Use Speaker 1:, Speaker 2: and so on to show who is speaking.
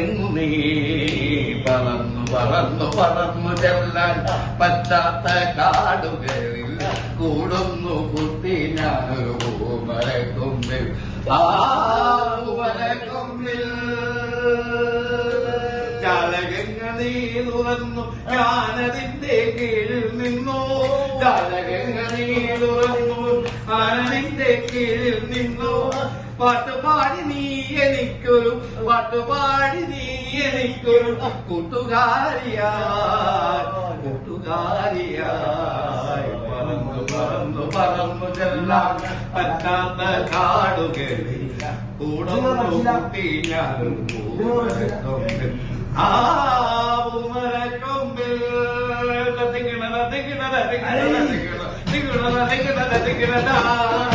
Speaker 1: നാടെങ്ങു നീ പറന്നു പറന്നു പറന്നു ചെല്ലാൻ പറ്റാത്ത കാടുകളിൽ കൂടുന്നു കുത്തി ഞാനൊരു പൂമരക്കൊമ്പിൽ ആ പൂമരക്കൊമ്പിൽ ജാലകങ്ങൾ നീ തുറന്നു ഞാനതിന്റെ കീഴിൽ നിന്നു ജാലകങ്ങൾ നീ തുറന്നു ഞാനതിന്റെ കീഴിൽ നിന്നു പാട്ടുപാടി നീ എനിക്കൊരു പാട്ടുപാടി നീ എനിക്കൊരു കൂട്ടുകാരിയായി പറന്നു പറന്നു പറന്നു ചെല്ലാൻ പറ്റാത്ത കാടുകളിൽ കൂടുന്നു കുട്ടി ഞാനും പൂമരക്കൊമ്പിൽ ആ പൂമരക്കൊമ്പിൽ തിങ്ങണ തിങ്ങണ തിങ്ങണ തിങ്ങണ തിങ്ങണ തിങ്ങണ